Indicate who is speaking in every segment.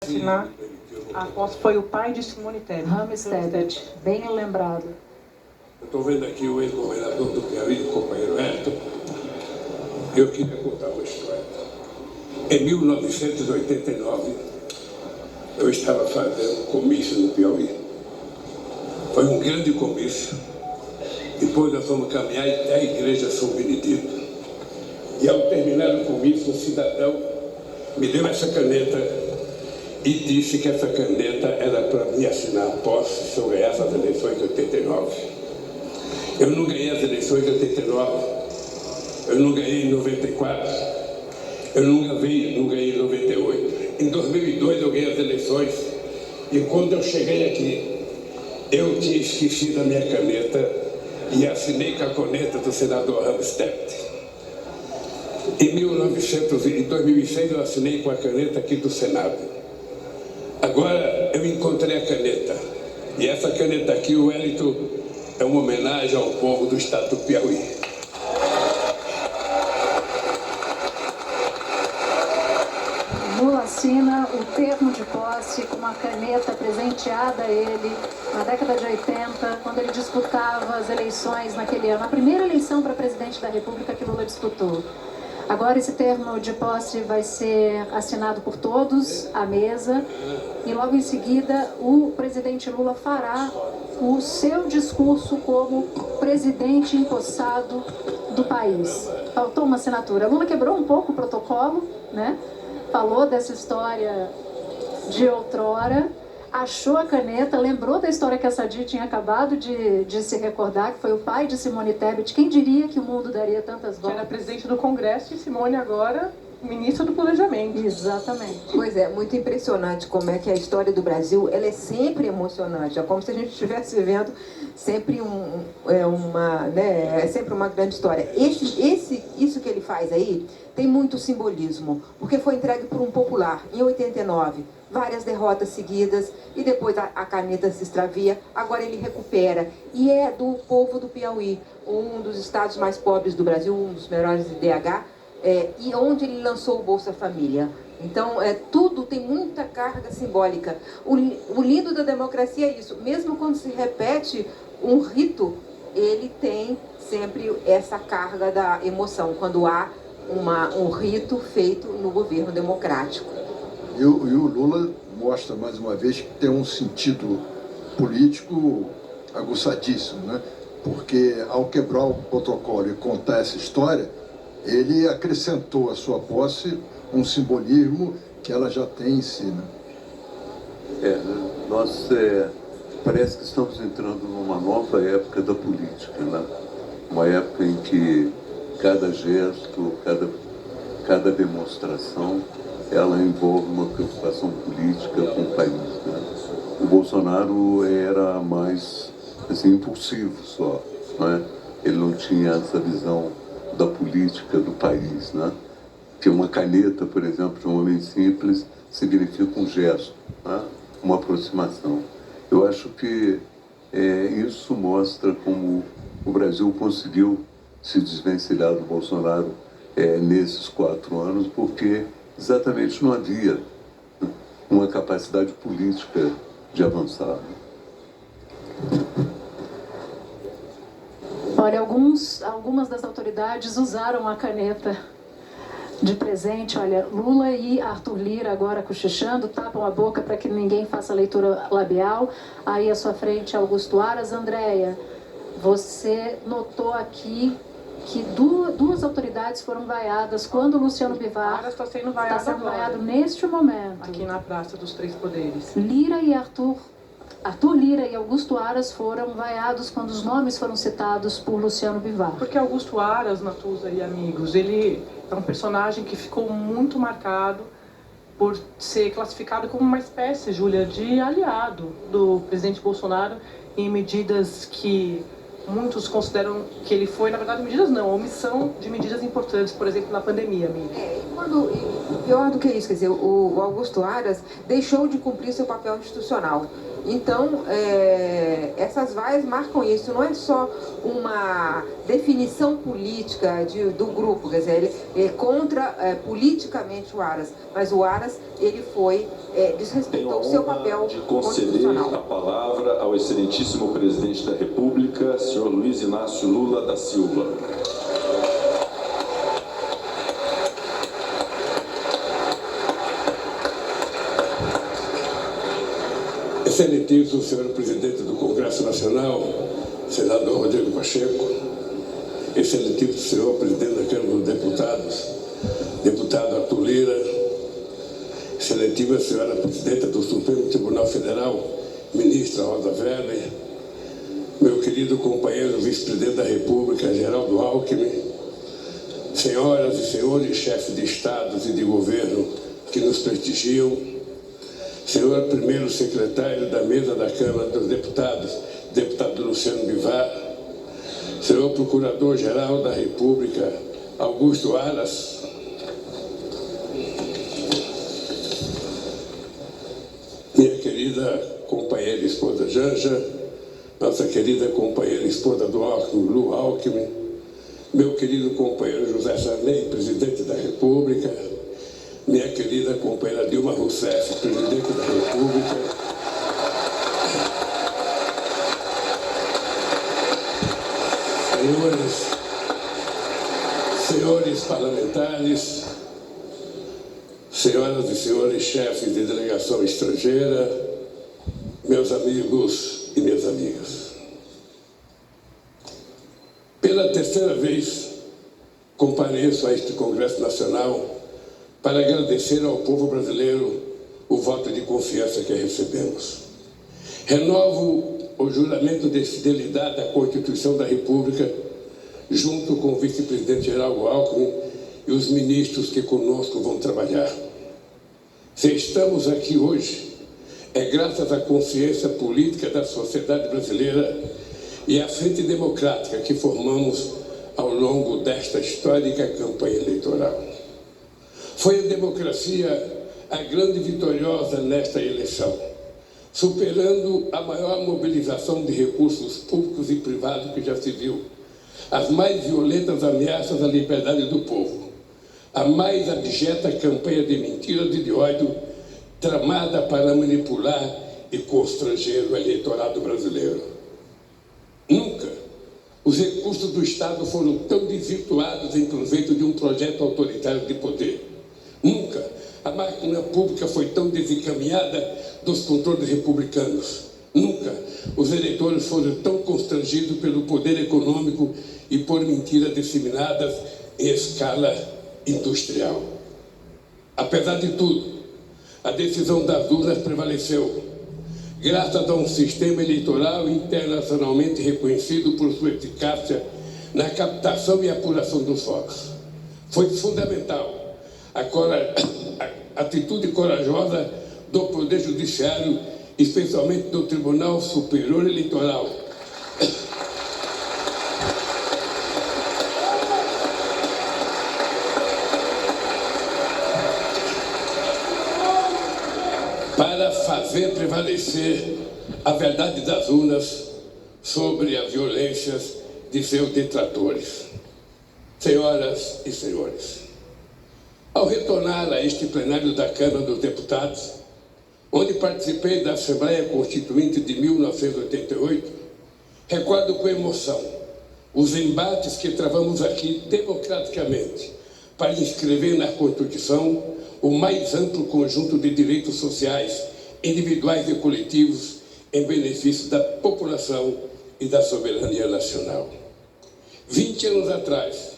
Speaker 1: assinar a posse foi o pai de Simone Tebet.
Speaker 2: Rames Tebet, bem lembrado.
Speaker 3: Eu estou vendo aqui o ex-governador do Piauí, o companheiro Elton. Eu queria contar uma história. Em 1989, eu estava fazendo comício no Piauí. Foi um grande comício. Depois nós fomos caminhar até a igreja São Benedito. E ao terminar o comício, um cidadão me deu essa caneta e disse que essa caneta era para me assinar a posse se eu ganhasse as eleições de 89. Eu não ganhei as eleições de 89, eu não ganhei em 94, eu não ganhei em 98. Em 2002 eu ganhei as eleições e quando eu cheguei aqui, eu tinha esquecido a minha caneta e assinei com a caneta do senador Rames Tebet. Em 2006 eu assinei com a caneta aqui do Senado. Agora eu encontrei a caneta. E essa caneta aqui, o Wellington, é uma homenagem ao povo do estado do Piauí.
Speaker 2: Lula assina o termo de posse com uma caneta presenteada a ele na década de 80, quando ele disputava as eleições naquele ano. A primeira eleição para presidente da República que Lula disputou. Agora esse termo de posse vai ser assinado por todos à mesa e logo em seguida o presidente Lula fará o seu discurso como presidente empossado do país. Faltou uma assinatura. Lula quebrou um pouco o protocolo, né? Falou dessa história de outrora, achou a caneta, lembrou da história que a Sadi tinha acabado de se recordar, que foi o pai de Simone Tebet. Quem diria que o mundo daria tantas voltas?
Speaker 1: Era presidente do Congresso e Simone agora ministra do Planejamento.
Speaker 2: Exatamente.
Speaker 4: Pois é, muito impressionante como é que a história do Brasil, ela é sempre emocionante. É como se a gente estivesse vendo sempre é sempre uma grande história. Isso que ele faz aí tem muito simbolismo, porque foi entregue por um popular em 89. Várias derrotas seguidas e depois a caneta se extravia, agora ele recupera e é do povo do Piauí, um dos estados mais pobres do Brasil, um dos menores de IDH, e onde ele lançou o Bolsa Família. Então, tudo tem muita carga simbólica. O lindo da democracia é isso, mesmo quando se repete um rito, ele tem sempre essa carga da emoção, quando há um rito feito no governo democrático.
Speaker 5: E o Lula mostra mais uma vez que tem um sentido político aguçadíssimo, né? Porque ao quebrar o protocolo e contar essa história, ele acrescentou à sua posse um simbolismo que ela já tem em si, né?
Speaker 6: Nós parece que estamos entrando numa nova época da política, né? Uma época em que cada gesto, cada demonstração, ela envolve uma preocupação política com o país, né? O Bolsonaro era mais assim, impulsivo só, né? Ele não tinha essa visão da política do país, né? Que uma caneta, por exemplo, de um homem simples significa um gesto, né? Uma aproximação. Eu acho que isso mostra como o Brasil conseguiu se desvencilhar do Bolsonaro nesses 4 anos, porque exatamente não havia uma capacidade política de avançar.
Speaker 2: Olha, algumas das autoridades usaram a caneta de presente. Olha, Lula e Arthur Lira agora cochichando, tapam a boca para que ninguém faça leitura labial. Aí à sua frente, Augusto Aras. Andréia, você notou aqui que duas autoridades foram vaiadas quando Luciano Bivar
Speaker 1: está sendo vaiado
Speaker 2: neste momento.
Speaker 1: Aqui na Praça dos Três Poderes.
Speaker 2: Lira e Arthur Lira e Augusto Aras foram vaiados quando os nomes foram citados por Luciano Bivar.
Speaker 1: Porque Augusto Aras, Natuza e amigos, ele é um personagem que ficou muito marcado por ser classificado como uma espécie, Júlia, de aliado do presidente Bolsonaro em medidas que muitos consideram que ele foi, na verdade, medidas não, omissão de medidas importantes, por exemplo, na pandemia, amiga.
Speaker 4: E pior do que isso, quer dizer, o Augusto Aras deixou de cumprir seu papel institucional. Então, essas vaias marcam isso, não é só uma definição política do grupo, quer dizer, ele é contra politicamente o Aras, mas o Aras, ele desrespeitou o seu papel
Speaker 7: de conceder
Speaker 4: constitucional.
Speaker 7: a palavra ao excelentíssimo presidente da República, senhor Luiz Inácio Lula da Silva.
Speaker 3: Excelentíssimo senhor presidente do Congresso Nacional, senador Rodrigo Pacheco, excelentíssimo senhor presidente da Câmara dos Deputados, deputado Arthur Lira, excelentíssima senhora presidenta do Supremo Tribunal Federal, ministra Rosa Weber, meu querido companheiro vice-presidente da República, Geraldo Alckmin, senhoras e senhores chefes de estados e de governo que nos prestigiam, senhor primeiro secretário da mesa da Câmara dos Deputados, deputado Luciano Bivar, senhor procurador-geral da República, Augusto Aras, minha querida companheira e esposa Janja, nossa querida companheira e esposa do Alckmin, Lu Alckmin, meu querido companheiro José Sarney, presidente da República, minha querida companheira Dilma Rousseff, presidente da República, senhores parlamentares, senhoras e senhores chefes de delegação estrangeira, meus amigos e minhas amigas. Pela terceira vez, compareço a este Congresso Nacional para agradecer ao povo brasileiro o voto de confiança que recebemos. Renovo o juramento de fidelidade à Constituição da República, junto com o vice-presidente Geraldo Alckmin e os ministros que conosco vão trabalhar. Se estamos aqui hoje, é graças à consciência política da sociedade brasileira e à frente democrática que formamos ao longo desta histórica campanha eleitoral. Foi a democracia a grande vitoriosa nesta eleição, superando a maior mobilização de recursos públicos e privados que já se viu, as mais violentas ameaças à liberdade do povo, a mais abjeta campanha de mentiras e de ódio tramada para manipular e constranger o eleitorado brasileiro. Nunca os recursos do Estado foram tão desvirtuados em proveito de um projeto autoritário de poder. Nunca a máquina pública foi tão desencaminhada dos controles republicanos. Nunca os eleitores foram tão constrangidos pelo poder econômico e por mentiras disseminadas em escala industrial. Apesar de tudo, a decisão das urnas prevaleceu, graças a um sistema eleitoral internacionalmente reconhecido por sua eficácia na captação e apuração dos votos. Foi fundamental a atitude corajosa do Poder Judiciário, especialmente do Tribunal Superior Eleitoral, para fazer prevalecer a verdade das urnas sobre as violências de seus detratores. Senhoras e senhores, ao retornar a este plenário da Câmara dos Deputados, onde participei da Assembleia Constituinte de 1988, recordo com emoção os embates que travamos aqui democraticamente para inscrever na Constituição o mais amplo conjunto de direitos sociais, individuais e coletivos em benefício da população e da soberania nacional. 20 anos atrás,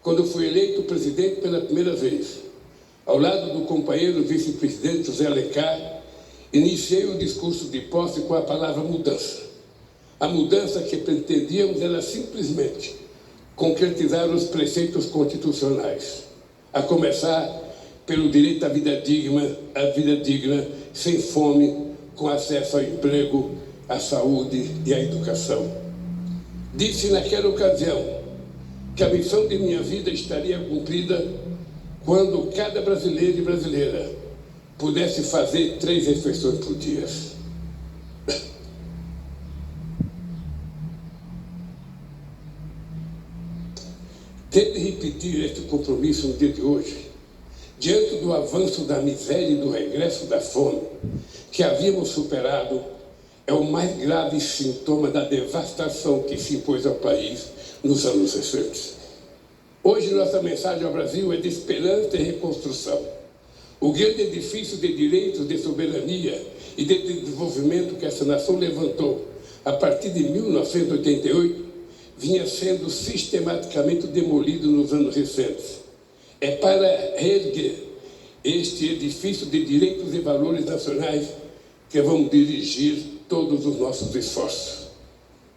Speaker 3: quando fui eleito presidente pela primeira vez, ao lado do companheiro vice-presidente José Alencar, iniciei o discurso de posse com a palavra mudança. A mudança que pretendíamos era simplesmente concretizar os preceitos constitucionais, a começar pelo direito à vida digna, sem fome, com acesso ao emprego, à saúde e à educação. Disse naquela ocasião que a missão de minha vida estaria cumprida quando cada brasileiro e brasileira pudesse fazer 3 refeições por dia. Ter de repetir este compromisso no dia de hoje, diante do avanço da miséria e do regresso da fome que havíamos superado, é o mais grave sintoma da devastação que se impôs ao país nos anos recentes. Hoje, nossa mensagem ao Brasil é de esperança e reconstrução. O grande edifício de direitos, de soberania e de desenvolvimento que essa nação levantou a partir de 1988 vinha sendo sistematicamente demolido nos anos recentes. É para reerguer este edifício de direitos e valores nacionais que vamos dirigir todos os nossos esforços.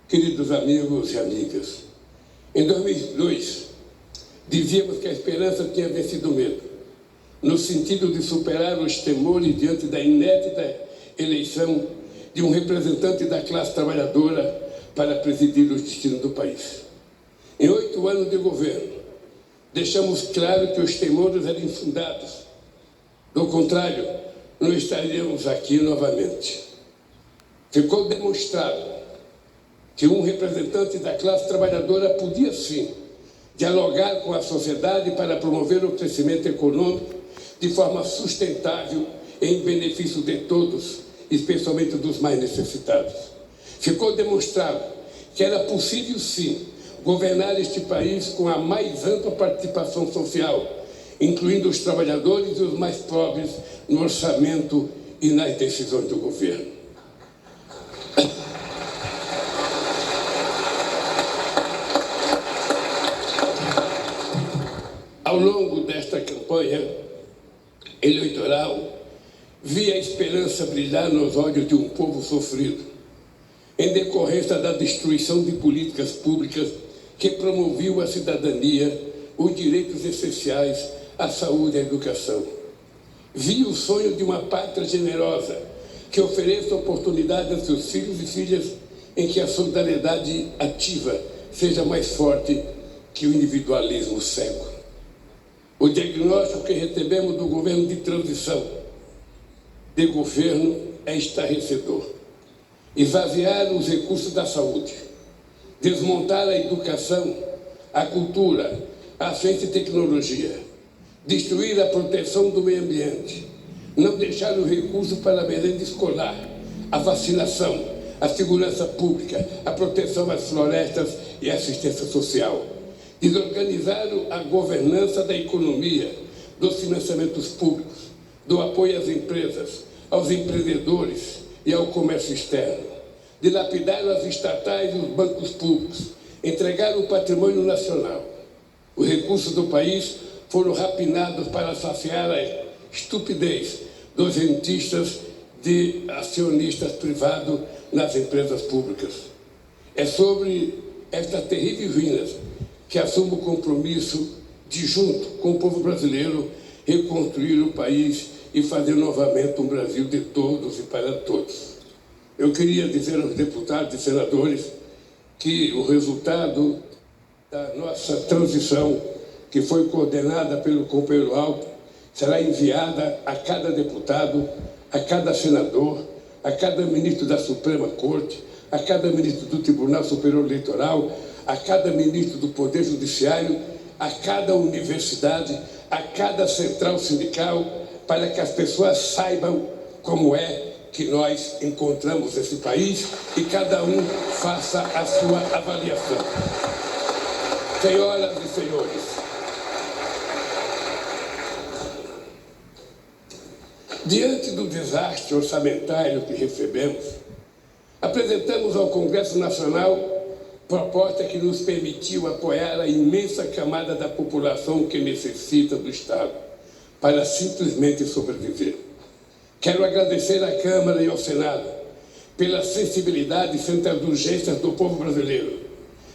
Speaker 3: Queridos amigos e amigas, em 2002, dizíamos que a esperança tinha vencido o medo, no sentido de superar os temores diante da inédita eleição de um representante da classe trabalhadora para presidir os destinos do país. Em 8 anos de governo, deixamos claro que os temores eram infundados. Do contrário, não estaríamos aqui novamente. Ficou demonstrado que um representante da classe trabalhadora podia, sim, dialogar com a sociedade para promover o crescimento econômico de forma sustentável em benefício de todos, especialmente dos mais necessitados. Ficou demonstrado que era possível, sim, governar este país com a mais ampla participação social, incluindo os trabalhadores e os mais pobres no orçamento e nas decisões do governo. Ao longo desta campanha eleitoral, vi a esperança brilhar nos olhos de um povo sofrido, em decorrência da destruição de políticas públicas que promoviam à cidadania os direitos essenciais à saúde e à educação. Vi o sonho de uma pátria generosa que ofereça oportunidade a seus filhos e filhas em que a solidariedade ativa seja mais forte que o individualismo cego. O diagnóstico que recebemos do governo de transição de governo é estarrecedor. Esvaziar os recursos da saúde, desmontar a educação, a cultura, a ciência e tecnologia, destruir a proteção do meio ambiente, não deixar o recurso para a merenda escolar, a vacinação, a segurança pública, a proteção às florestas e a assistência social, desorganizar a governança da economia, dos financiamentos públicos, do apoio às empresas, aos empreendedores e ao comércio externo, dilapidar as estatais e os bancos públicos, entregar o patrimônio nacional. Os recursos do país foram rapinados para saciar a estupidez dos rentistas de acionistas privados nas empresas públicas. É sobre estas terríveis ruínas que assumo o compromisso de, junto com o povo brasileiro, reconstruir o país e fazer novamente um Brasil de todos e para todos. Eu queria dizer aos deputados e senadores que o resultado da nossa transição, que foi coordenada pelo companheiro Alto, será enviada a cada deputado, a cada senador, a cada ministro da Suprema Corte, a cada ministro do Tribunal Superior Eleitoral, a cada ministro do Poder Judiciário, a cada universidade, a cada central sindical, para que as pessoas saibam como é que nós encontramos esse país e cada um faça a sua avaliação. Senhoras e senhores, diante do desastre orçamentário que recebemos, apresentamos ao Congresso Nacional proposta que nos permitiu apoiar a imensa camada da população que necessita do Estado para simplesmente sobreviver. Quero agradecer à Câmara e ao Senado pela sensibilidade frente às urgências do povo brasileiro.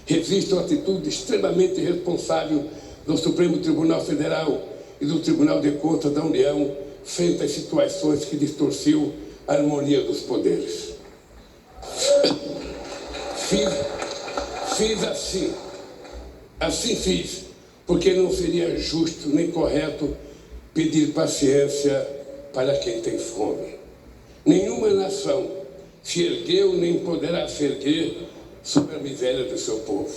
Speaker 3: Registro a atitude extremamente responsável do Supremo Tribunal Federal e do Tribunal de Contas da União frente às situações que distorciam a harmonia dos poderes. Fiz assim fiz, porque não seria justo nem correto pedir paciência para quem tem fome. Nenhuma nação se ergueu nem poderá se erguer sobre a miséria do seu povo.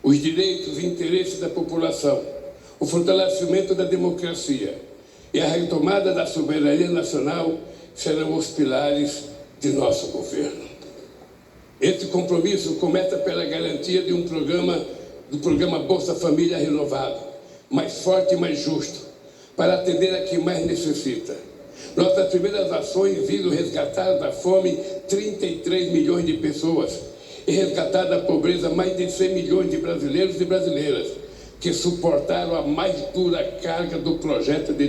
Speaker 3: Os direitos e interesses da população, o fortalecimento da democracia e a retomada da soberania nacional serão os pilares de nosso governo. Esse compromisso começa pela garantia de do programa Bolsa Família renovado, mais forte e mais justo, para atender a quem mais necessita. Nossas primeiras ações visam resgatar da fome 33 milhões de pessoas e resgatar da pobreza mais de 100 milhões de brasileiros e brasileiras que suportaram a mais dura carga do projeto de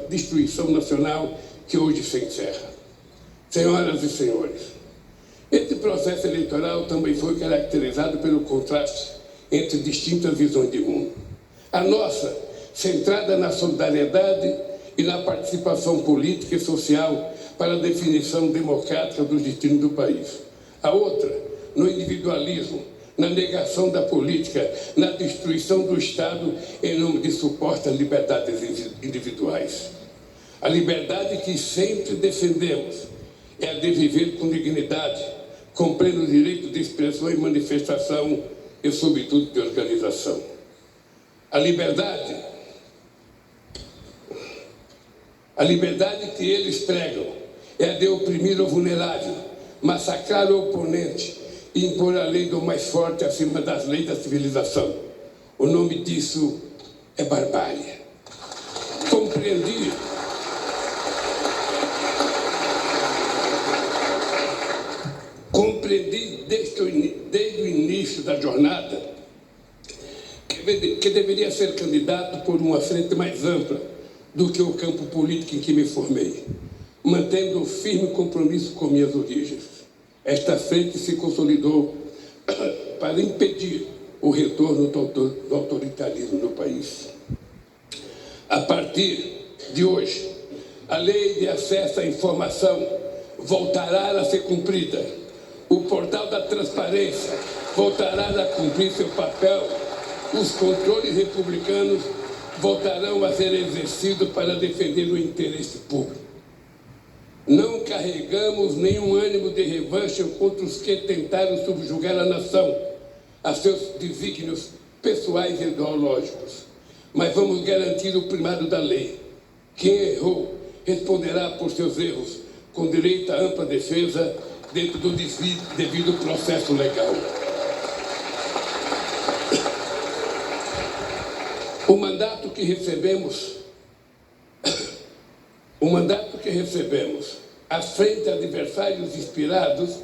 Speaker 3: destruição nacional que hoje se encerra. Senhoras e senhores, esse processo eleitoral também foi caracterizado pelo contraste entre distintas visões de mundo. A nossa, centrada na solidariedade e na participação política e social para a definição democrática dos destinos do país. A outra, no individualismo, na negação da política, na destruição do Estado em nome de supostas liberdades individuais. A liberdade que sempre defendemos é a de viver com dignidade, com pleno direito de expressão e manifestação e, sobretudo, de organização. A liberdade que eles pregam é a de oprimir o vulnerável, massacrar o oponente e impor a lei do mais forte acima das leis da civilização. O nome disso é barbárie. Compreendi desde o início da jornada que deveria ser candidato por uma frente mais ampla do que o campo político em que me formei, mantendo um firme compromisso com minhas origens. Esta frente se consolidou para impedir o retorno do autoritarismo no país. A partir de hoje, a lei de acesso à informação voltará a ser cumprida. O portal da transparência voltará a cumprir seu papel. Os controles republicanos voltarão a ser exercidos para defender o interesse público. Não carregamos nenhum ânimo de revanche contra os que tentaram subjugar a nação a seus desígnios pessoais e ideológicos, mas vamos garantir o primado da lei. Quem errou responderá por seus erros com direito à ampla defesa dentro do devido processo legal. O mandato que recebemos à frente de adversários inspirados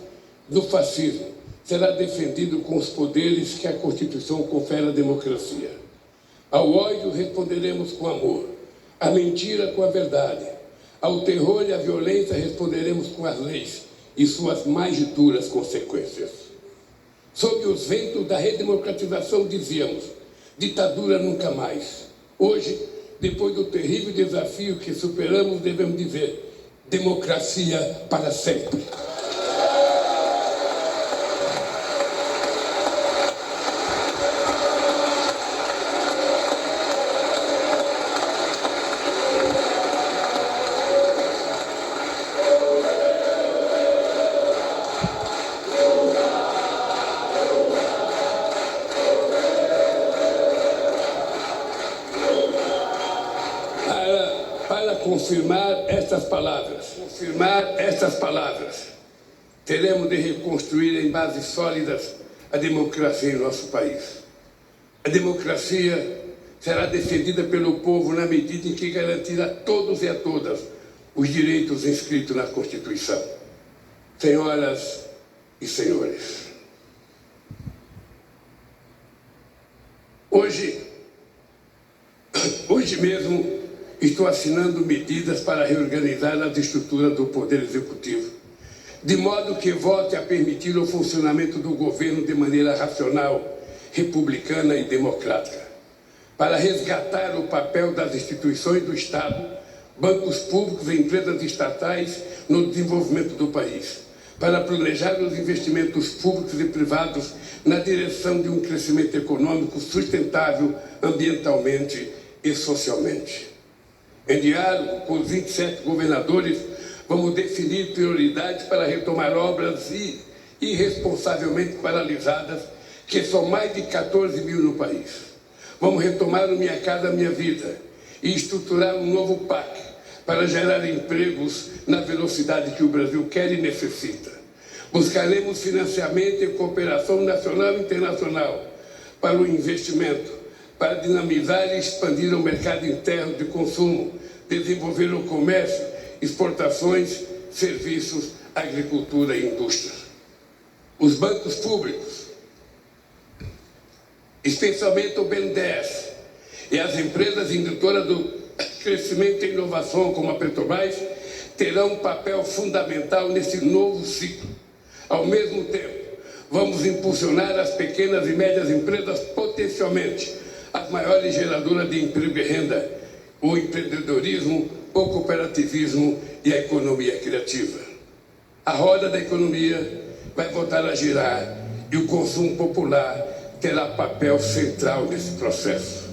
Speaker 3: no fascismo será defendido com os poderes que a Constituição confere à democracia. Ao ódio responderemos com amor, à mentira com a verdade, ao terror e à violência responderemos com as leis e suas mais duras consequências. Sob os ventos da redemocratização dizíamos: ditadura nunca mais. Hoje, depois do terrível desafio que superamos, devemos dizer: democracia para sempre. Para confirmar estas palavras, teremos de reconstruir em bases sólidas a democracia em nosso país. A democracia será defendida pelo povo na medida em que garantir a todos e a todas os direitos inscritos na Constituição. Senhoras e senhores, hoje mesmo estou assinando medidas para reorganizar as estruturas do Poder Executivo, de modo que volte a permitir o funcionamento do governo de maneira racional, republicana e democrática, para resgatar o papel das instituições do Estado, bancos públicos e empresas estatais no desenvolvimento do país, para planejar os investimentos públicos e privados na direção de um crescimento econômico sustentável ambientalmente e socialmente. Em diálogo com os 27 governadores, vamos definir prioridades para retomar obras irresponsavelmente paralisadas, que são mais de 14 mil no país. Vamos retomar o Minha Casa Minha Vida e estruturar um novo PAC para gerar empregos na velocidade que o Brasil quer e necessita. Buscaremos financiamento e cooperação nacional e internacional para o investimento, para dinamizar e expandir o mercado interno de consumo, desenvolver o comércio, exportações, serviços, agricultura e indústria. Os bancos públicos, especialmente o BNDES, e as empresas indutoras do crescimento e inovação, como a Petrobras, terão um papel fundamental nesse novo ciclo. Ao mesmo tempo, vamos impulsionar as pequenas e médias empresas, potencialmente as maiores geradoras de emprego e renda, o empreendedorismo, o cooperativismo e a economia criativa. A roda da economia vai voltar a girar e o consumo popular terá papel central nesse processo.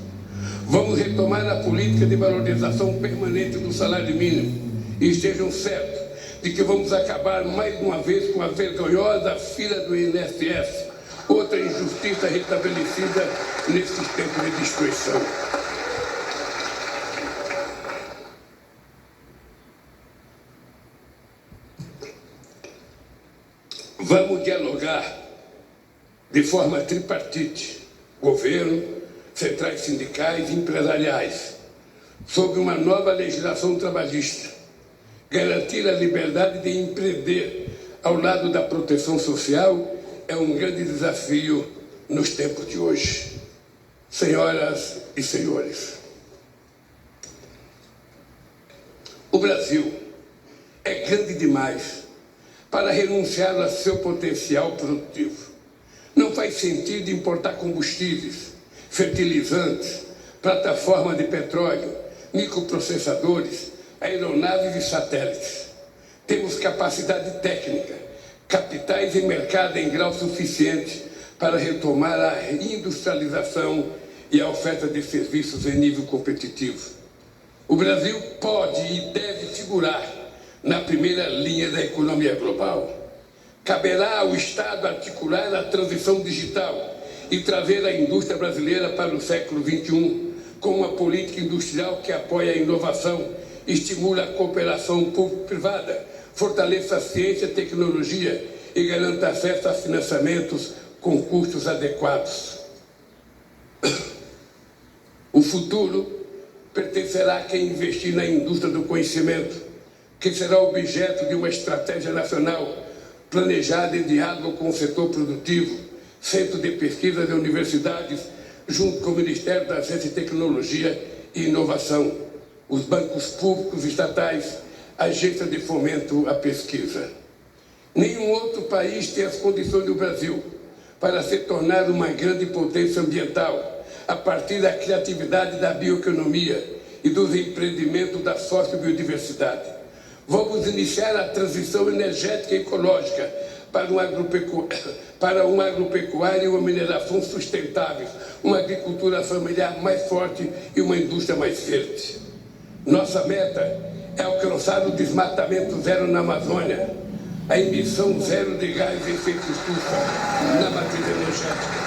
Speaker 3: Vamos retomar a política de valorização permanente do salário mínimo e estejam certos de que vamos acabar mais uma vez com a vergonhosa fila do INSS, outra injustiça restabelecida nesses tempos de destruição. Vamos dialogar de forma tripartite, governo, centrais sindicais e empresariais, sobre uma nova legislação trabalhista, garantir a liberdade de empreender ao lado da proteção social é um grande desafio nos tempos de hoje. Senhoras e senhores, o Brasil é grande demais para renunciar a seu potencial produtivo. Não faz sentido importar combustíveis, fertilizantes, plataformas de petróleo, microprocessadores, aeronaves e satélites. Temos capacidade técnica, capitais e mercado em grau suficiente para retomar a industrialização e a oferta de serviços em nível competitivo. O Brasil pode e deve figurar na primeira linha da economia global. Caberá ao Estado articular a transição digital e trazer a indústria brasileira para o século XXI com uma política industrial que apoia a inovação, estimula a cooperação público-privada, fortaleça a ciência e tecnologia e garanta acesso a financiamentos com custos adequados. O futuro pertencerá a quem investir na indústria do conhecimento, que será objeto de uma estratégia nacional planejada em diálogo com o setor produtivo, centro de pesquisas e universidades, junto com o Ministério da Ciência e Tecnologia e Inovação, os bancos públicos estatais, agências de fomento à pesquisa. Nenhum outro país tem as condições do Brasil para se tornar uma grande potência ambiental a partir da criatividade da bioeconomia e dos empreendimentos da sociobiodiversidade. Vamos iniciar a transição energética e ecológica para uma agropecuária e uma mineração sustentáveis, uma agricultura familiar mais forte e uma indústria mais verde. Nossa meta é alcançar o desmatamento zero na Amazônia, a emissão zero de gás de efeito estufa na matriz energética.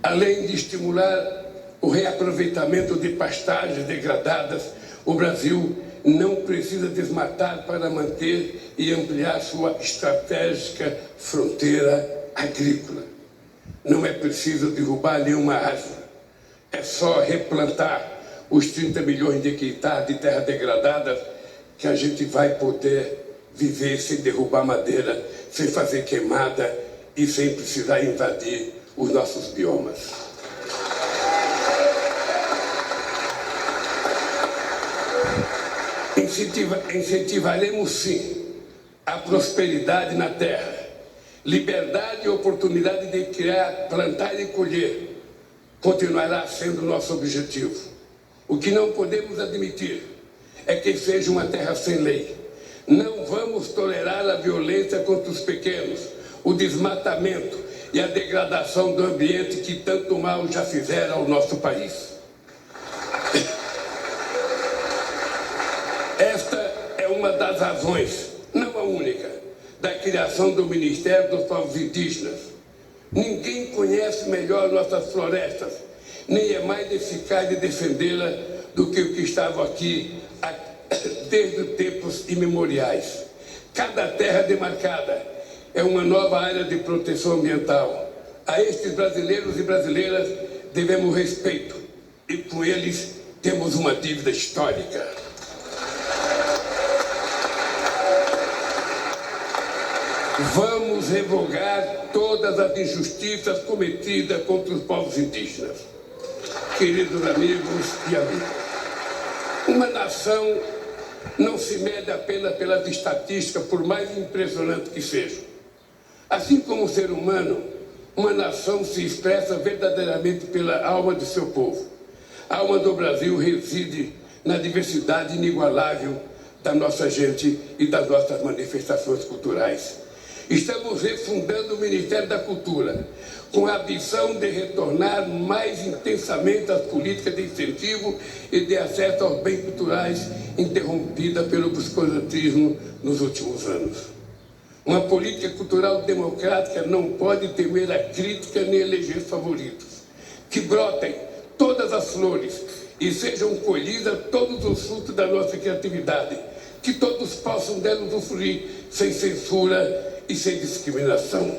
Speaker 3: Além de estimular o reaproveitamento de pastagens degradadas, o Brasil não precisa desmatar para manter e ampliar sua estratégica fronteira agrícola. Não é preciso derrubar nenhuma árvore. É só replantar os 30 milhões de hectares de terra degradada que a gente vai poder viver sem derrubar madeira, sem fazer queimada e sem precisar invadir os nossos biomas. Incentivaremos, sim, a prosperidade na terra, liberdade e oportunidade de criar, plantar e colher continuará sendo nosso objetivo. O que não podemos admitir é que seja uma terra sem lei. Não vamos tolerar a violência contra os pequenos, o desmatamento e a degradação do ambiente que tanto mal já fizeram ao nosso país. Esta é uma das razões, não a única, da criação do Ministério dos Povos Indígenas. Ninguém conhece melhor nossas florestas, nem é mais eficaz de defendê-la do que o que estava aqui desde tempos imemoriais. Cada terra demarcada é uma nova área de proteção ambiental. A estes brasileiros e brasileiras devemos respeito e com eles temos uma dívida histórica. Vamos revogar todas as injustiças cometidas contra os povos indígenas. Queridos amigos e amigas, uma nação não se mede apenas pelas estatísticas, por mais impressionante que sejam. Assim como o ser humano, uma nação se expressa verdadeiramente pela alma de seu povo. A alma do Brasil reside na diversidade inigualável da nossa gente e das nossas manifestações culturais. Estamos refundando o Ministério da Cultura, com a ambição de retornar mais intensamente às políticas de incentivo e de acesso aos bens culturais interrompida pelo obscurantismo nos últimos anos. Uma política cultural democrática não pode temer a crítica nem eleger favoritos. Que brotem todas as flores e sejam colhidas todos os frutos da nossa criatividade. Que todos possam dela usufruir sem censura e sem discriminação.